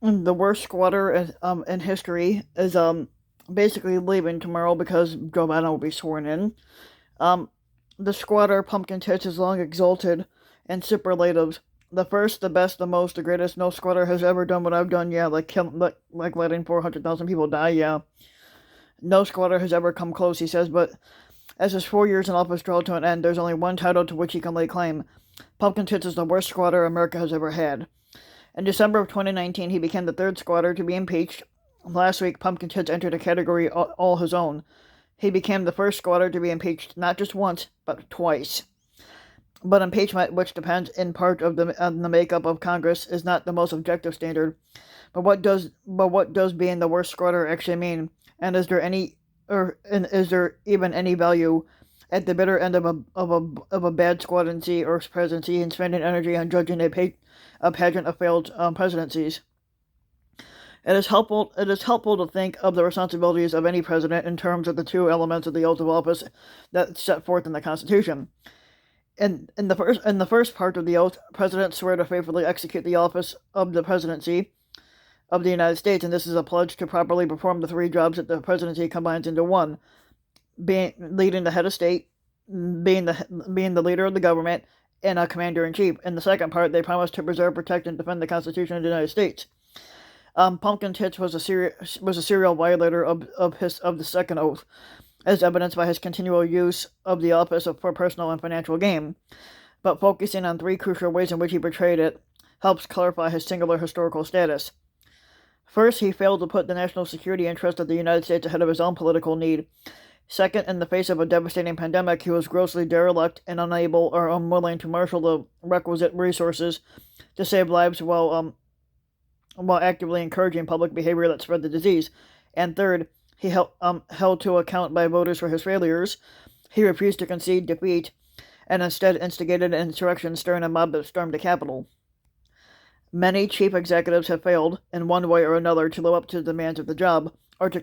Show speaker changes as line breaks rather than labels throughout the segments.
The worst squatter in history is basically leaving tomorrow because Joe Biden will be sworn in. Um, the squatter Pumpkin Tits is long exalted in superlatives. The first, the best, the most, the greatest. No squatter has ever done what I've done. Yeah, like letting 400,000 people die. Yeah, no squatter has ever come close. He says, but as his 4 years in office draw to an end, there's only one title to which he can lay claim. Pumpkin Tits is the worst squatter America has ever had. In December of 2019, he became the third squatter to be impeached. Last week, Pumpkin Tits entered a category all his own. He became the first squatter to be impeached not just once, but twice. But impeachment, which depends in part on the makeup of Congress, is not the most objective standard. But what does being the worst squatter actually mean? And is there even any value at the bitter end of a bad squadancy or presidency and spending energy on judging a pageant of failed presidencies? It is helpful to think of the responsibilities of any president in terms of the two elements of the oath of office that's set forth in the Constitution. In the first part of the oath, presidents swear to faithfully execute the office of the presidency of the United States, and this is a pledge to properly perform the three jobs that the presidency combines into one: being leading the head of state, being the leader of the government, and a commander in chief. In the second part, they promise to preserve, protect, and defend the Constitution of the United States. Pumpkin Tits was a serial violator of the second oath, as evidenced by his continual use of the office for personal and financial gain. But focusing on three crucial ways in which he betrayed it helps clarify his singular historical status. First, he failed to put the national security interest of the United States ahead of his own political need. Second, in the face of a devastating pandemic, he was grossly derelict and unable or unwilling to marshal the requisite resources to save lives while actively encouraging public behavior that spread the disease. And third, he held to account by voters for his failures. He refused to concede defeat and instead instigated an insurrection stirring a mob that stormed the Capitol. Many chief executives have failed, in one way or another, to live up to the demands of the job, or to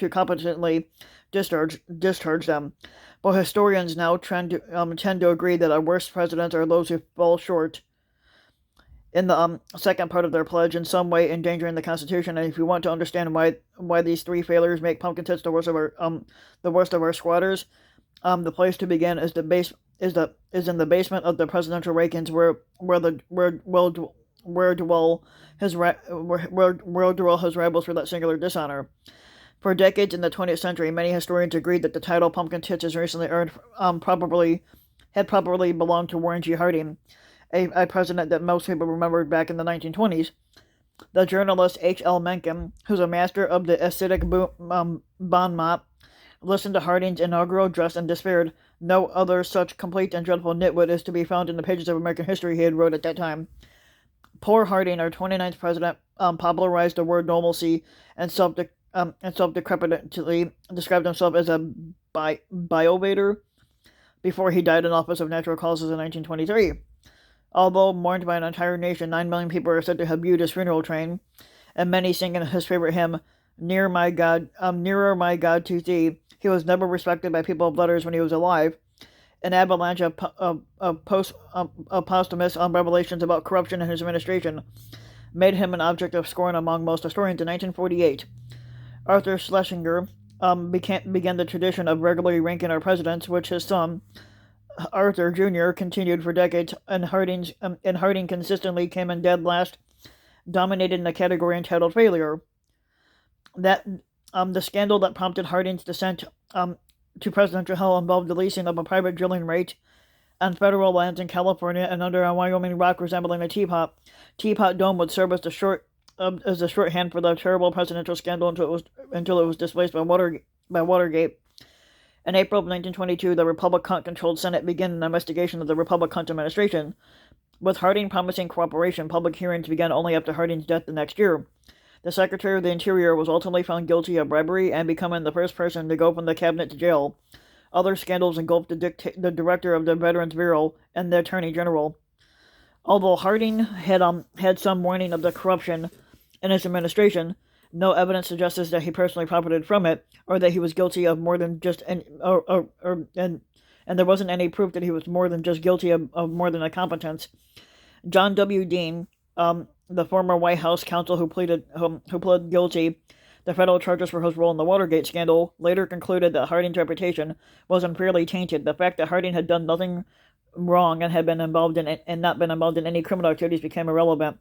competently discharge them. But historians now tend to agree that our worst presidents are those who fall short in the second part of their pledge, in some way endangering the Constitution. And if you want to understand why these three failures make Pumpkin Tits the worst of our squatters, the place to begin is in the basement of the presidential Reagans, where dwell his rivals for that singular dishonor. For decades in the 20th century, many historians agreed that the title Pumpkin Tits has recently earned probably belonged to Warren G. Harding, a president that most people remembered back in the 1920s. The journalist H. L. Mencken, who's a master of the acidic bon mot, listened to Harding's inaugural address and despaired. No other such complete and dreadful nitwit is to be found in the pages of American history, he had wrote at that time. Poor Harding, our 29th president, popularized the word normalcy and self-decrepitantly described himself as a biovator before he died in office of natural causes in 1923. Although mourned by an entire nation, 9 million people are said to have viewed his funeral train, and many singing his favorite hymn, "Nearer my God to thee." He was never respected by people of letters when he was alive. An avalanche of posthumous revelations about corruption in his administration made him an object of scorn among most historians. In 1948, Arthur Schlesinger began the tradition of regularly ranking our presidents, which his son, Arthur Jr., continued for decades, and Harding consistently came in dead last, dominating the category entitled failure. That The scandal that prompted Harding's descent to presidential hell involved the leasing of a private drilling rig on federal lands in California and under a Wyoming rock resembling a teapot. Teapot Dome would serve as the shorthand for the terrible presidential scandal until it was displaced by Watergate. In April of 1922, the Republican-controlled Senate began an investigation of the Republican administration. With Harding promising cooperation, public hearings began only after Harding's death the next year. The Secretary of the Interior was ultimately found guilty of bribery and becoming the first person to go from the cabinet to jail. Other scandals engulfed the director of the Veterans Bureau and the Attorney General. Although Harding had some warning of the corruption in his administration, no evidence suggests that he personally profited from it, or that he was guilty of more than just and there wasn't any proof that he was more than just guilty of more than incompetence. John W. Dean, the former White House counsel who pled guilty to federal charges for his role in the Watergate scandal, later concluded that Harding's reputation was unfairly tainted. The fact that Harding had done nothing wrong and had been involved in and not been involved in any criminal activities became irrelevant.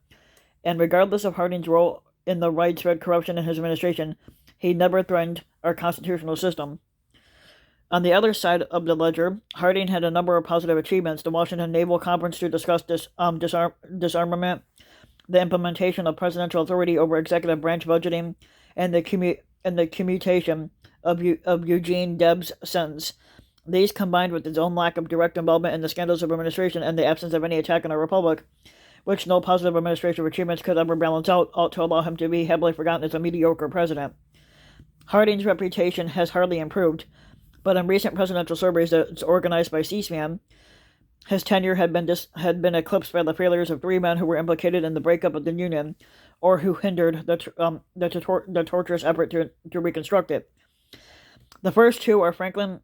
And regardless of Harding's role in the widespread corruption in his administration, he never threatened our constitutional system. On the other side of the ledger, Harding had a number of positive achievements: the Washington Naval Conference to discuss disarmament, the implementation of presidential authority over executive branch budgeting, and the commutation of Eugene Debs' sentence. These, combined with his own lack of direct involvement in the scandals of administration and the absence of any attack on our republic, which no positive administrative achievements could ever balance out, ought to allow him to be happily forgotten as a mediocre president. Harding's reputation has hardly improved, but in recent presidential surveys that's organized by C-SPAN, his tenure had been eclipsed by the failures of three men who were implicated in the breakup of the Union, or who hindered the torturous effort to reconstruct it. The first two are Franklin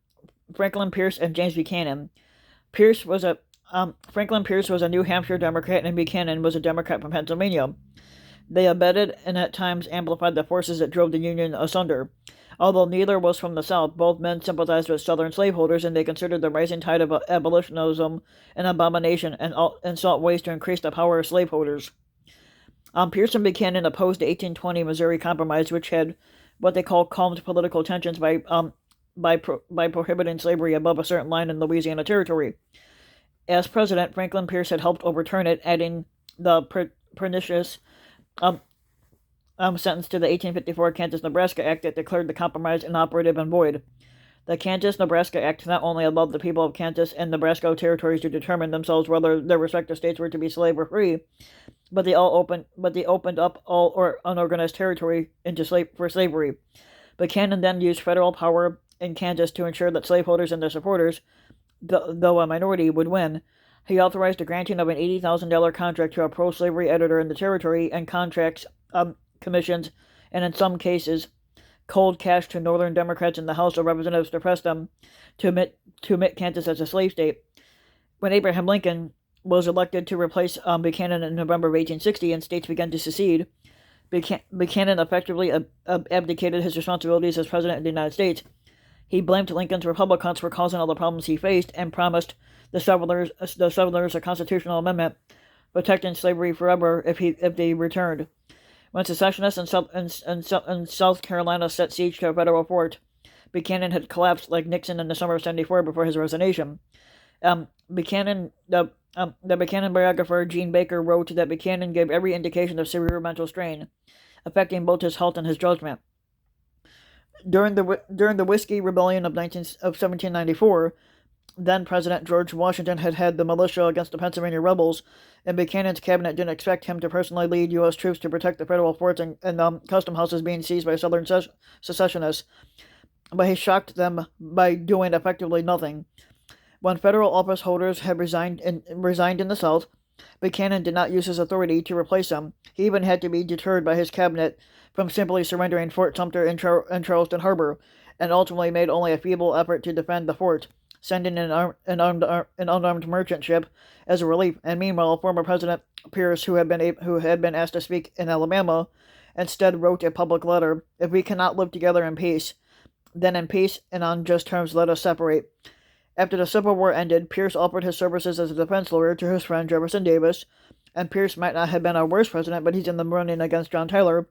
Pierce and James Buchanan. Franklin Pierce was a New Hampshire Democrat, and Buchanan was a Democrat from Pennsylvania. They abetted and at times amplified the forces that drove the Union asunder. Although neither was from the South, both men sympathized with Southern slaveholders, and they considered the rising tide of abolitionism an abomination and sought ways to increase the power of slaveholders. Pierce and Buchanan opposed the 1820 Missouri Compromise, which had what they call calmed political tensions by prohibiting slavery above a certain line in Louisiana Territory. As president, Franklin Pierce had helped overturn it, adding the pernicious sentence to the 1854 Kansas-Nebraska Act that declared the compromise inoperative and void. The Kansas-Nebraska Act not only allowed the people of Kansas and Nebraska territories to determine themselves whether their respective states were to be slave or free, but they opened up all or unorganized territory for slavery. Buchanan then used federal power in Kansas to ensure that slaveholders and their supporters, though a minority, would win. He authorized the granting of an $80,000 contract to a pro-slavery editor in the territory, and contracts, commissions, and in some cases, cold cash to Northern Democrats in the House of Representatives to press them to admit Kansas as a slave state. When Abraham Lincoln was elected to replace Buchanan in November of 1860 and states began to secede, Buchanan effectively abdicated his responsibilities as President of the United States. He blamed Lincoln's Republicans for causing all the problems he faced and promised the settlers a constitutional amendment protecting slavery forever if they returned. When secessionists in South Carolina set siege to a federal fort, Buchanan had collapsed like Nixon in the summer of '74 before his resignation. The Buchanan biographer Gene Baker wrote that Buchanan gave every indication of severe mental strain, affecting both his health and his judgment. During the Whiskey Rebellion of 1794, then President George Washington had the militia against the Pennsylvania rebels, and Buchanan's cabinet didn't expect him to personally lead U.S. troops to protect the federal forts and custom houses being seized by Southern secessionists. But he shocked them by doing effectively nothing. When federal office holders had resigned in the South, Buchanan did not use his authority to replace them. He even had to be deterred by his cabinet from simply surrendering Fort Sumter in Charleston Harbor, and ultimately made only a feeble effort to defend the fort, sending an unarmed merchant ship as a relief. And meanwhile, former President Pierce, who had been asked to speak in Alabama, instead wrote a public letter: "If we cannot live together in peace, then in peace and on just terms let us separate." After the Civil War ended, Pierce offered his services as a defense lawyer to his friend Jefferson Davis, and Pierce might not have been our worst president, but he's in the running against John Tyler,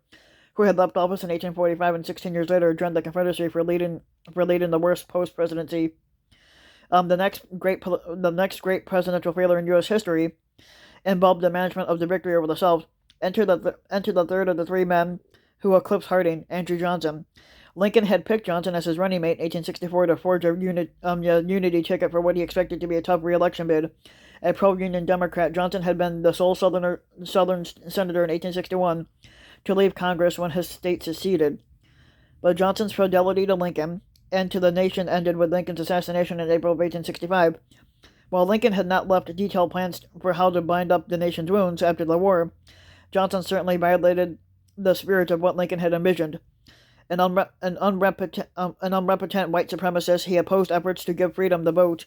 who had left office in 1845 and 16 years later joined the Confederacy for leading the worst post-presidency. The next great presidential failure in U.S. history involved the management of the victory over the South. Enter the third of the three men who eclipsed Harding, Andrew Johnson. Lincoln had picked Johnson as his running mate in 1864 to forge a unity ticket for what he expected to be a tough re-election bid. A pro-Union Democrat, Johnson had been the sole Southern senator in 1861 to leave Congress when his state seceded. But Johnson's fidelity to Lincoln and to the nation ended with Lincoln's assassination in April of 1865. While Lincoln had not left detailed plans for how to bind up the nation's wounds after the war, Johnson certainly violated the spirit of what Lincoln had envisioned. An unrepentant white supremacist, he opposed efforts to give freedom the vote,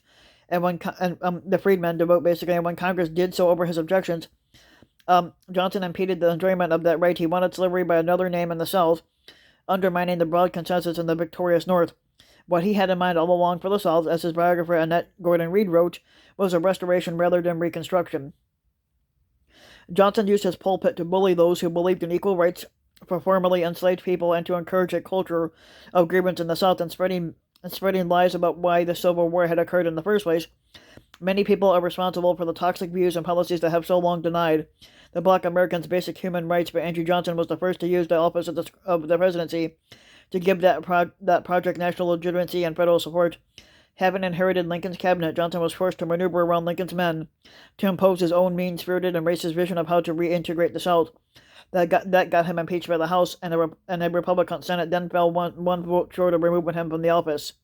and the freedmen to vote basically. And when Congress did so over his objections, Johnson impeded the enjoyment of that right. He wanted slavery by another name in the South, undermining the broad consensus in the victorious North. What he had in mind all along for the South, as his biographer Annette Gordon Reed wrote, was a restoration rather than reconstruction. Johnson used his pulpit to bully those who believed in equal rights for formerly enslaved people and to encourage a culture of grievance in the South and spreading lies about why the Civil War had occurred in the first place. Many people are responsible for the toxic views and policies that have so long denied the Black Americans basic human rights, but Andrew Johnson was the first to use the office of the presidency to give that project national legitimacy and federal support. Having inherited Lincoln's cabinet, Johnson was forced to maneuver around Lincoln's men to impose his own mean-spirited and racist vision of how to reintegrate the South. That got him impeached by the House, and a Republican Senate then fell one vote short of removing him from the office.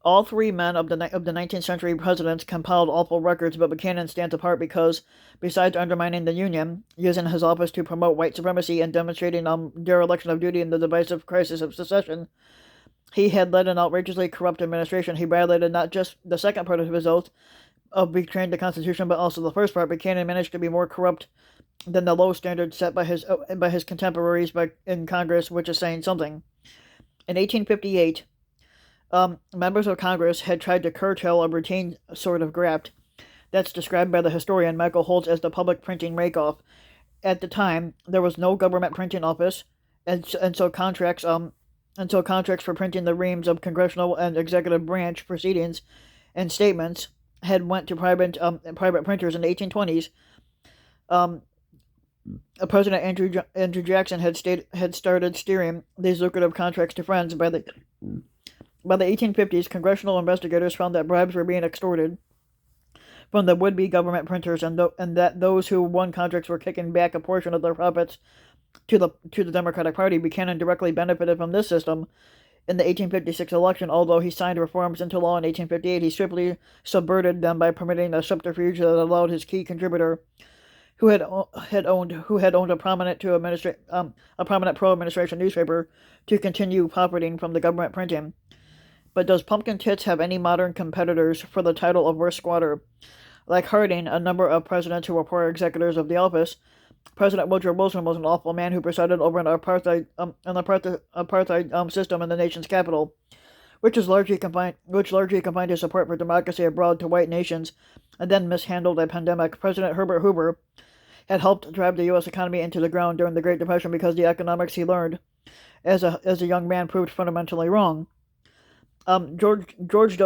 All three men of the 19th century presidents compiled awful records, but Buchanan stands apart because, besides undermining the Union, using his office to promote white supremacy, and demonstrating dereliction of duty in the divisive crisis of secession, he had led an outrageously corrupt administration. He violated not just the second part of his oath of betraying the Constitution, but also the first part. Buchanan managed to be more corrupt than the low standards set by his contemporaries in Congress, which is saying something. In 1858, members of Congress had tried to curtail a routine sort of graft that's described by the historian Michael Holtz as the public printing rake-off. At the time, there was no government printing office, and so contracts for printing the reams of congressional and executive branch proceedings and statements had went to private printers in the 1820s. President Andrew Jackson had started steering these lucrative contracts to friends. By the 1850s, congressional investigators found that bribes were being extorted from the would-be government printers, and that those who won contracts were kicking back a portion of their profits to the Democratic Party. Buchanan directly benefited from this system. In the 1856 election, although he signed reforms into law in 1858, he swiftly subverted them by permitting a subterfuge that allowed his key contributor, who had owned a prominent pro-administration newspaper, to continue profiting from the government printing. But does Pumpkin Tits have any modern competitors for the title of worst squatter? Like Harding, a number of presidents who were poor executors of the office, President Woodrow Wilson was an awful man who presided over an apartheid system in the nation's capital, which largely confined his support for democracy abroad to white nations, and then mishandled a pandemic. President Herbert Hoover had helped drive the U.S. economy into the ground during the Great Depression because the economics he learned as a young man proved fundamentally wrong. President George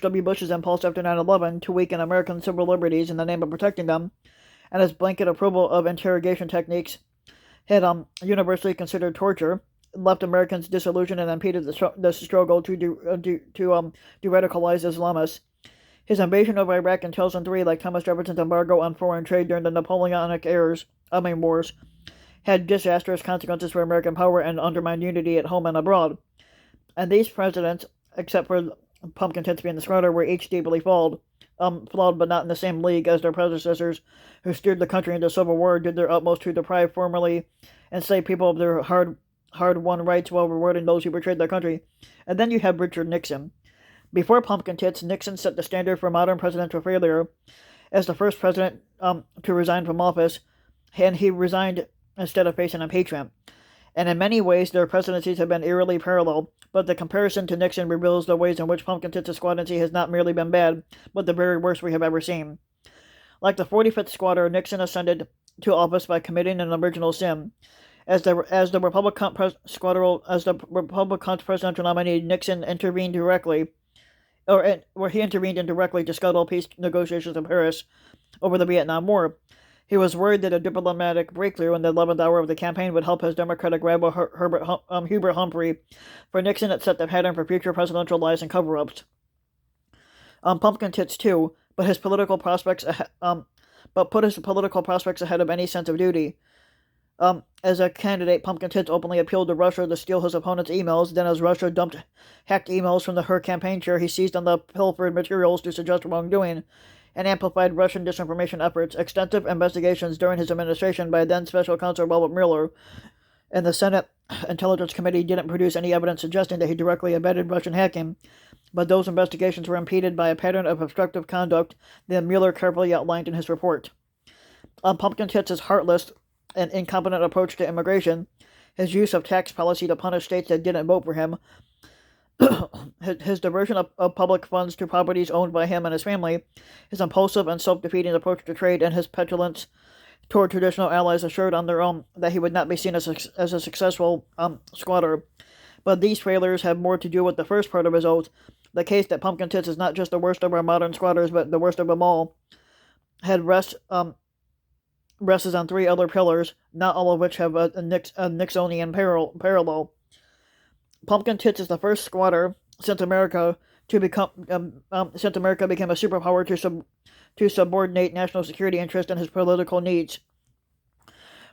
W. Bush's impulse after 9/11 to weaken American civil liberties in the name of protecting them, and his blanket approval of interrogation techniques had universally considered torture, left Americans disillusioned and impeded the struggle to radicalize Islamists. His invasion of Iraq in 2003, like Thomas Jefferson's embargo on foreign trade during the Napoleonic Wars, had disastrous consequences for American power and undermined unity at home and abroad. And these presidents, except for Pumpkin Tits being the smarter, were each deeply flawed, but not in the same league as their predecessors, who steered the country into civil war, did their utmost to deprive formerly enslaved people of their hard-won rights while rewarding those who betrayed their country. And then you have Richard Nixon. Before Pumpkin Tits, Nixon set the standard for modern presidential failure as the first president to resign from office, and he resigned instead of facing impeachment. And in many ways, their presidencies have been eerily parallel, but the comparison to Nixon reveals the ways in which Pumpkin Tits' squadroncy has not merely been bad, but the very worst we have ever seen. Like the 45th squatter, Nixon ascended to office by committing an original sin. As the Republican presidential nominee, Nixon intervened indirectly to scuttle peace negotiations in Paris over the Vietnam War. He was worried that a diplomatic breakthrough in the 11th hour of the campaign would help his Democratic rival Hubert Humphrey. For Nixon, it set the pattern for future presidential lies and cover-ups. Pumpkin Tits too, but put his political prospects ahead of any sense of duty. As a candidate, Pumpkin Tits openly appealed to Russia to steal his opponent's emails. Then, as Russia dumped hacked emails from her campaign chair, he seized on the pilfered materials to suggest wrongdoing and amplified Russian disinformation efforts. Extensive investigations during his administration by then Special Counsel Robert Mueller and the Senate Intelligence Committee didn't produce any evidence suggesting that he directly abetted Russian hacking, but those investigations were impeded by a pattern of obstructive conduct that Mueller carefully outlined in his report. Pumpkin Tits' heartless and incompetent approach to immigration, his use of tax policy to punish states that didn't vote for him, his diversion of public funds to properties owned by him and his family, his impulsive and self-defeating approach to trade, and his petulance toward traditional allies assured on their own that he would not be seen as a successful squatter. But these failures have more to do with the first part of his oath, the case that Pumpkin Tits is not just the worst of our modern squatters, but the worst of them all. Rests on three other pillars, not all of which have a Nixonian parallel. Pumpkin Tits is the first squatter since America became a superpower to subordinate national security interest and his political needs.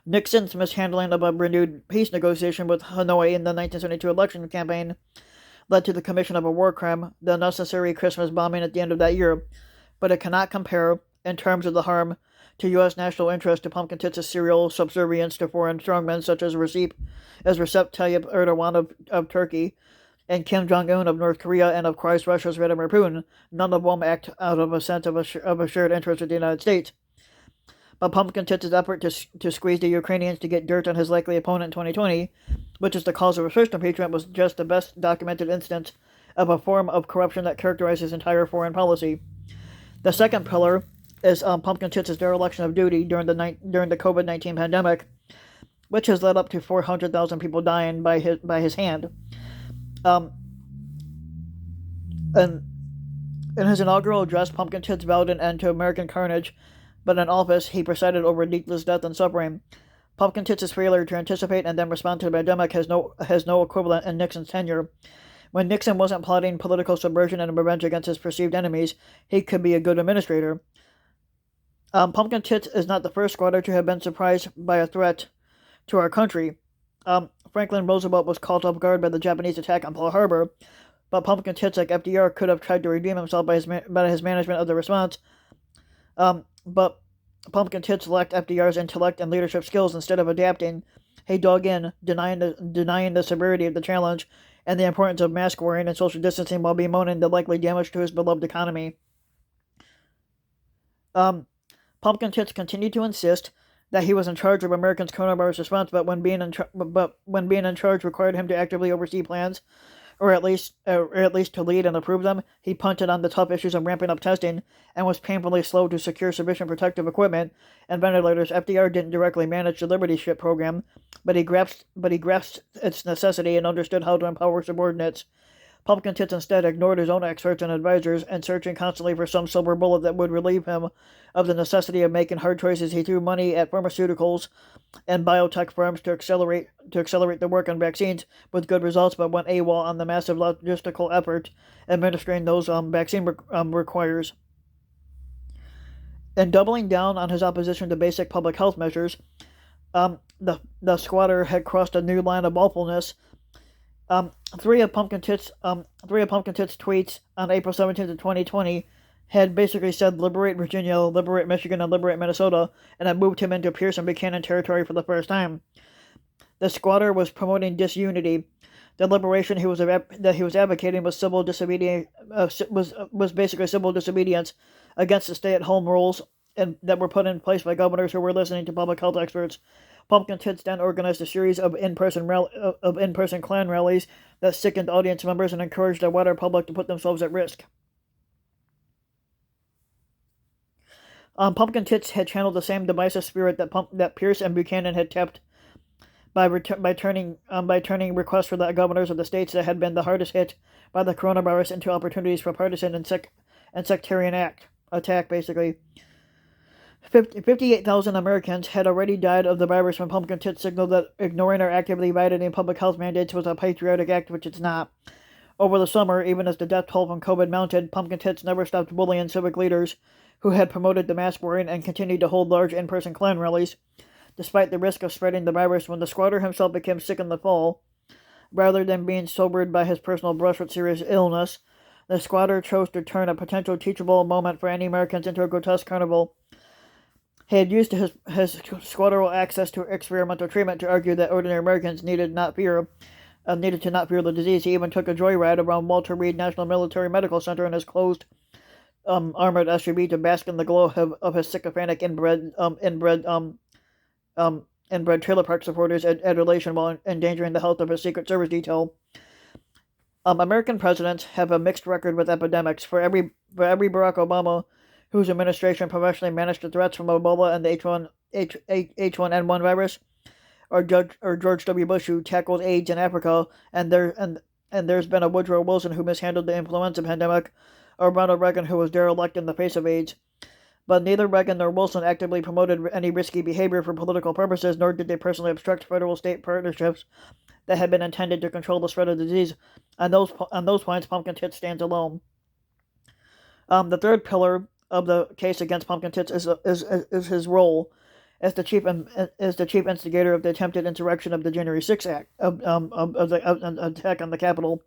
Nixon's mishandling of a renewed peace negotiation with Hanoi in the 1972 election campaign led to the commission of a war crime, the unnecessary Christmas bombing at the end of that year, but it cannot compare, in terms of the harm to U.S. national interest, to Pumpkin Tits' serial subservience to foreign strongmen such as Recep Tayyip Erdogan of Turkey and Kim Jong-un of North Korea and, of course, Russia's Vladimir Putin, none of whom act out of a sense of a shared interest with the United States. But Pumpkin Tits' effort to squeeze the Ukrainians to get dirt on his likely opponent in 2020, which is the cause of his first impeachment, was just the best documented instance of a form of corruption that characterized his entire foreign policy. The second pillar is Pumpkin Tits' dereliction of duty during the COVID-19 pandemic, which has led up to 400,000 people dying by his hand. And in his inaugural address, Pumpkin Tits vowed an end to American carnage, but in office, he presided over needless death and suffering. Pumpkin Tits' failure to anticipate and then respond to the pandemic has no equivalent in Nixon's tenure. When Nixon wasn't plotting political subversion and revenge against his perceived enemies, he could be a good administrator. Pumpkin Tits is not the first squatter to have been surprised by a threat to our country. Franklin Roosevelt was caught off guard by the Japanese attack on Pearl Harbor, but Pumpkin Tits, like FDR, could have tried to redeem himself by his management of the response. But Pumpkin Tits lacked FDR's intellect and leadership skills. Instead of adapting, he dug in, denying the severity of the challenge and the importance of mask wearing and social distancing while bemoaning the likely damage to his beloved economy. Pumpkin Tits continued to insist that he was in charge of Americans' coronavirus response, but when being in charge required him to actively oversee plans, or at least to lead and approve them, he punted on the tough issues of ramping up testing and was painfully slow to secure sufficient protective equipment and ventilators. FDR didn't directly manage the Liberty Ship program, but he grasped its necessity and understood how to empower subordinates. Pumpkin Tits instead ignored his own experts and advisors, and searching constantly for some silver bullet that would relieve him of the necessity of making hard choices, he threw money at pharmaceuticals and biotech firms to accelerate the work on vaccines with good results, but went AWOL on the massive logistical effort administering those vaccine requires. In doubling down on his opposition to basic public health measures, the squatter had crossed a new line of awfulness. Three of Pumpkin Tits' tweets on April 17th of 2020 had basically said liberate Virginia, liberate Michigan, and liberate Minnesota, and had moved him into Pierce and Buchanan territory for the first time. The squatter was promoting disunity. The liberation he was advocating was civil disobedience. Was basically civil disobedience against the stay-at-home rules that were put in place by governors who were listening to public health experts. Pumpkin Tits then organized a series of in-person Klan rallies that sickened audience members and encouraged the wider public to put themselves at risk. Pumpkin Tits had channeled the same divisive spirit that Pierce and Buchanan had tapped by turning requests for the governors of the states that had been the hardest hit by the coronavirus into opportunities for partisan and sectarian attack, basically. 58,000 Americans had already died of the virus when Pumpkin Tits signaled that ignoring or actively violating public health mandates was a patriotic act, which it's not. Over the summer, even as the death toll from COVID mounted, Pumpkin Tits never stopped bullying civic leaders who had promoted the mask wearing and continued to hold large in-person Klan rallies, despite the risk of spreading the virus. When the squatter himself became sick in the fall, rather than being sobered by his personal brush with serious illness, the squatter chose to turn a potential teachable moment for any Americans into a grotesque carnival. He had used his squadral access to experimental treatment to argue that ordinary Americans needed to not fear the disease. He even took a joyride around Walter Reed National Military Medical Center in his closed armored SUV to bask in the glow of his sycophantic inbred trailer park supporters' adulation while endangering the health of his Secret Service detail. American presidents have a mixed record with epidemics. For every Barack Obama, whose administration professionally managed the threats from Ebola and the H1N1 virus, or George W. Bush, who tackled AIDS in Africa, and there's been a Woodrow Wilson who mishandled the influenza pandemic, or Ronald Reagan who was derelict in the face of AIDS. But neither Reagan nor Wilson actively promoted any risky behavior for political purposes, nor did they personally obstruct federal-state partnerships that had been intended to control the spread of the disease. On those points, Pumpkin Tits stands alone. The third pillar of the case against Pumpkin Tits is his role as the chief instigator of the attempted insurrection of the January 6th act of the attack on the Capitol.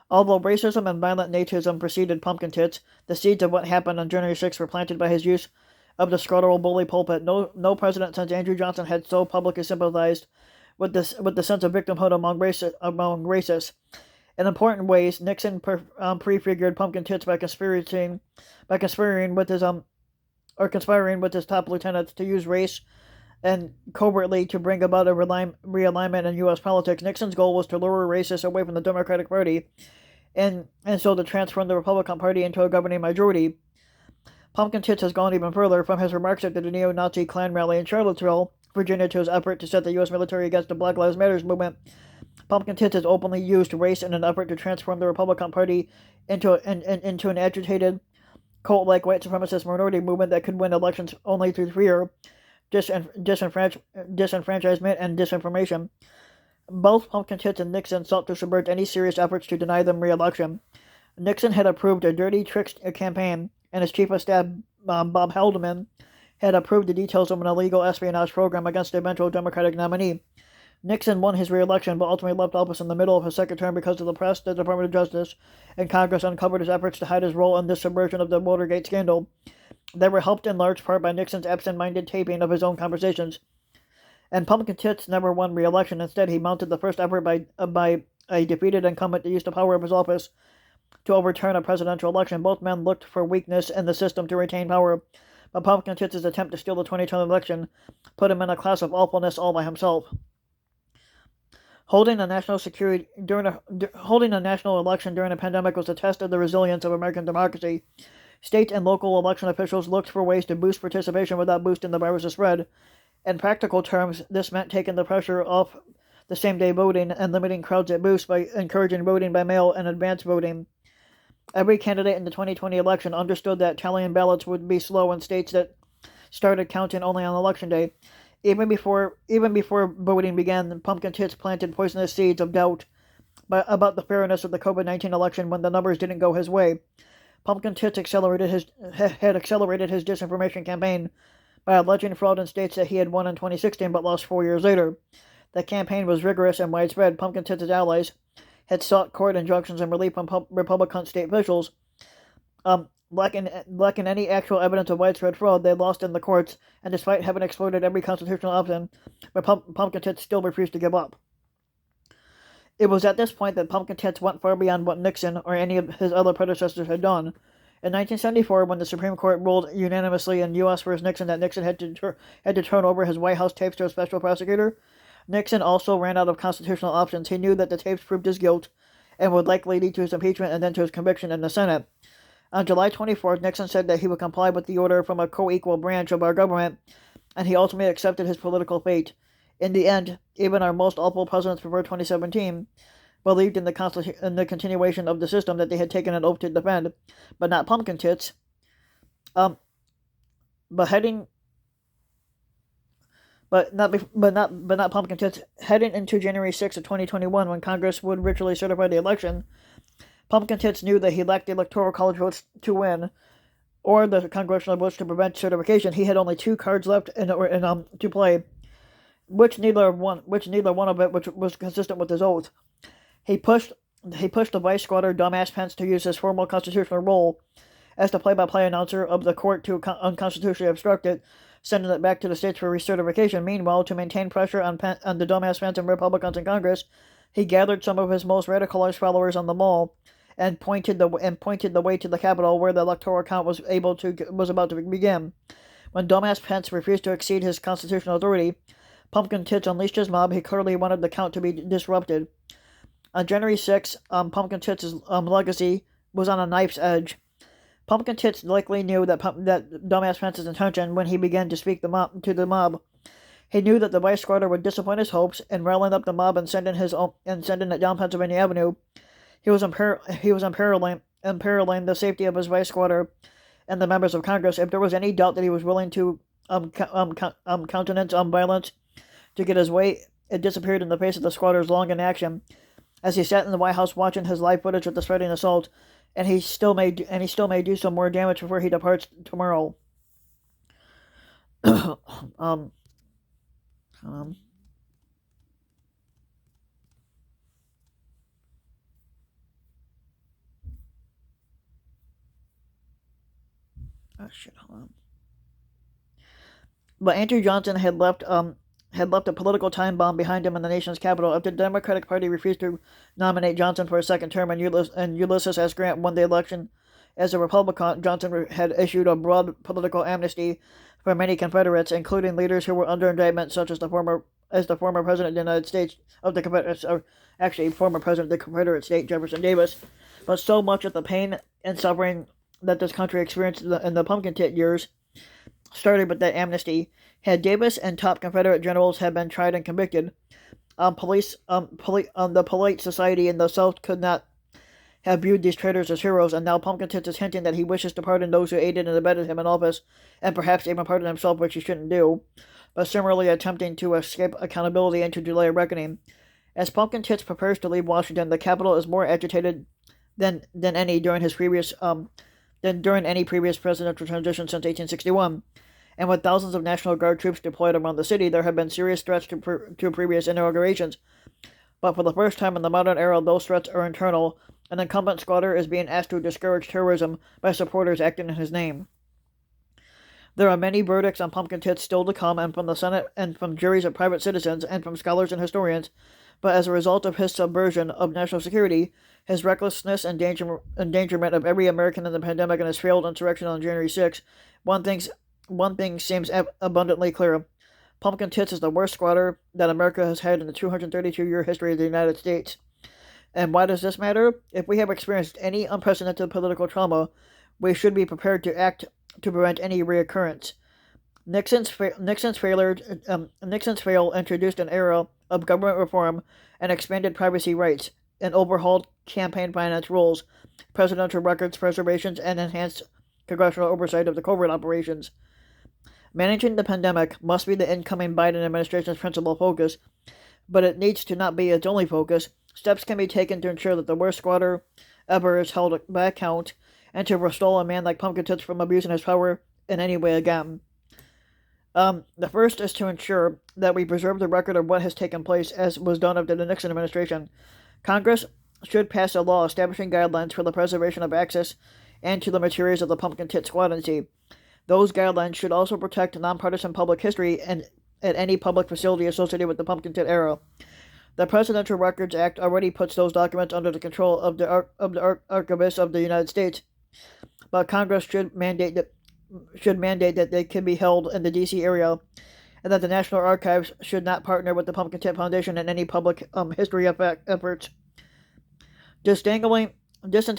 Although racism and violent Nazism preceded Pumpkin Tits, the seeds of what happened on January 6th were planted by his use of the scrotal bully pulpit. No president since Andrew Johnson had so publicly sympathized with the sense of victimhood among racists. In important ways, Nixon prefigured Pumpkin Tits by conspiring with his top lieutenants to use race and covertly to bring about a realignment in U.S. politics. Nixon's goal was to lure racists away from the Democratic Party and so to transform the Republican Party into a governing majority. Pumpkin Tits has gone even further, from his remarks at the neo-Nazi Klan rally in Charlottesville, Virginia, to his effort to set the U.S. military against the Black Lives Matter movement. Pumpkin Tits has openly used race in an effort to transform the Republican Party into an agitated, cult-like white supremacist minority movement that could win elections only through fear, disenfranchisement, and disinformation. Both Pumpkin Tits and Nixon sought to subvert any serious efforts to deny them re-election. Nixon had approved a dirty tricks campaign, and his chief of staff, Bob Haldeman, had approved the details of an illegal espionage program against the eventual Democratic nominee. Nixon won his re-election, but ultimately left office in the middle of his second term because of the press, the Department of Justice, and Congress uncovered his efforts to hide his role in this subversion of the Watergate scandal. They were helped in large part by Nixon's absent-minded taping of his own conversations. And Pumpkin Tits never won re-election. Instead, he mounted the first effort by a defeated incumbent to use the power of his office to overturn a presidential election. Both men looked for weakness in the system to retain power, but Pumpkin Tits' attempt to steal the 2020 election put him in a class of awfulness all by himself. Holding a national election during a pandemic was a test of the resilience of American democracy. State and local election officials looked for ways to boost participation without boosting the virus's spread. In practical terms, this meant taking the pressure off the same-day voting and limiting crowds at booths by encouraging voting by mail and advance voting. Every candidate in the 2020 election understood that tallying ballots would be slow in states that started counting only on Election Day. Even before voting began, Pumpkin Tits planted poisonous seeds of doubt about the fairness of the COVID-19 election when the numbers didn't go his way. Pumpkin Tits had accelerated his disinformation campaign by alleging fraud in states that he had won in 2016 but lost 4 years later. The campaign was rigorous and widespread. Pumpkin Tits' allies had sought court injunctions and relief from Republican state officials. Lacking any actual evidence of widespread fraud, they lost in the courts, and despite having exploited every constitutional option, Pumpkin Tits still refused to give up. It was at this point that Pumpkin Tits went far beyond what Nixon or any of his other predecessors had done. In 1974, when the Supreme Court ruled unanimously in U.S. v. Nixon that Nixon had to turn over his White House tapes to a special prosecutor, Nixon also ran out of constitutional options. He knew that the tapes proved his guilt and would likely lead to his impeachment and then to his conviction in the Senate. On July 24th, Nixon said that he would comply with the order from a co-equal branch of our government, and he ultimately accepted his political fate. In the end, even our most awful presidents before 2017 believed in the continuation of the system that they had taken an oath to defend, but not Pumpkin Tits. But not Pumpkin Tits. Heading into January 6th of 2021, when Congress would ritually certify the election, Pumpkin Tits knew that he lacked the Electoral College votes to win, or the congressional votes to prevent certification. He had only 2 cards left to play, which neither one of it which was consistent with his oath. He pushed the vice squatter dumbass Pence to use his formal constitutional role as the play-by-play announcer of the court to unconstitutionally obstruct it, sending it back to the states for recertification. Meanwhile, to maintain pressure on the dumbass Pence and Republicans in Congress, he gathered some of his most radicalized followers on the Mall and pointed the way to the Capitol, where the electoral count was about to begin. When dumbass Pence refused to exceed his constitutional authority, Pumpkin Tits unleashed his mob. He clearly wanted the count to be disrupted. On January 6, Pumpkin Tits' legacy was on a knife's edge. Pumpkin Tits likely knew that dumbass Pence's intention when he began to speak to the mob. He knew that the vice squatter would disappoint his hopes, and rallying up the mob and sending it down Pennsylvania Avenue, he was imperiling the safety of his vice squatter and the members of Congress. If there was any doubt that he was willing to countenance violence to get his way, it disappeared in the face of the squatter's long inaction. As he sat in the White House watching his live footage of the spreading assault, and he still may do some more damage before he departs tomorrow. But Andrew Johnson had left a political time bomb behind him in the nation's capital. If the Democratic Party refused to nominate Johnson for a second term and Ulysses S. Grant won the election as a Republican, Johnson had issued a broad political amnesty for many Confederates, including leaders who were under indictment, such as the former President of the United States of the Confederates, or actually former President of the Confederate State, Jefferson Davis. But so much of the pain and suffering that this country experienced in the Pumpkin Tit years started with that amnesty. Had Davis and top Confederate generals had been tried and convicted, the polite society in the South could not have viewed these traitors as heroes, and now Pumpkin Tits is hinting that he wishes to pardon those who aided and abetted him in office, and perhaps even pardon himself, which he shouldn't do, but similarly attempting to escape accountability and to delay a reckoning. As Pumpkin Tits prepares to leave Washington, the Capitol is more agitated than any during any previous presidential transition since 1861. And with thousands of National Guard troops deployed around the city, there have been serious threats to previous inaugurations. But for the first time in the modern era, those threats are internal. An incumbent squatter is being asked to discourage terrorism by supporters acting in his name. There are many verdicts on Pumpkin Tits still to come, and from the Senate, and from juries of private citizens, and from scholars and historians. But as a result of his subversion of national security, his recklessness and endangerment of every American in the pandemic, and his failed insurrection on January 6, one thing seems abundantly clear. Pumpkin Tits is the worst squatter that America has had in the 232-year history of the United States. And why does this matter? If we have experienced any unprecedented political trauma, we should be prepared to act to prevent any reoccurrence. Nixon's fail introduced an era of government reform and expanded privacy rights, and overhauled campaign finance rules, presidential records preservations, and enhanced congressional oversight of the covert operations. Managing the pandemic must be the incoming Biden administration's principal focus, but it needs to not be its only focus. Steps can be taken to ensure that the worst squatter ever is held by account, and to restore a man like Pumpkin Tits from abusing his power in any way again. The first is to ensure that we preserve the record of what has taken place, as was done under the Nixon administration. Congress should pass a law establishing guidelines for the preservation of access and to the materials of the Pumpkin Tit squattancy. Those guidelines should also protect nonpartisan public history and at any public facility associated with the Pumpkin Tit era. The Presidential Records Act already puts those documents under the control of the Archivist of the United States, but Congress should mandate that they can be held in the D.C. area, and that the National Archives should not partner with the Pumpkin Tit Foundation in any public history efforts. Disentangling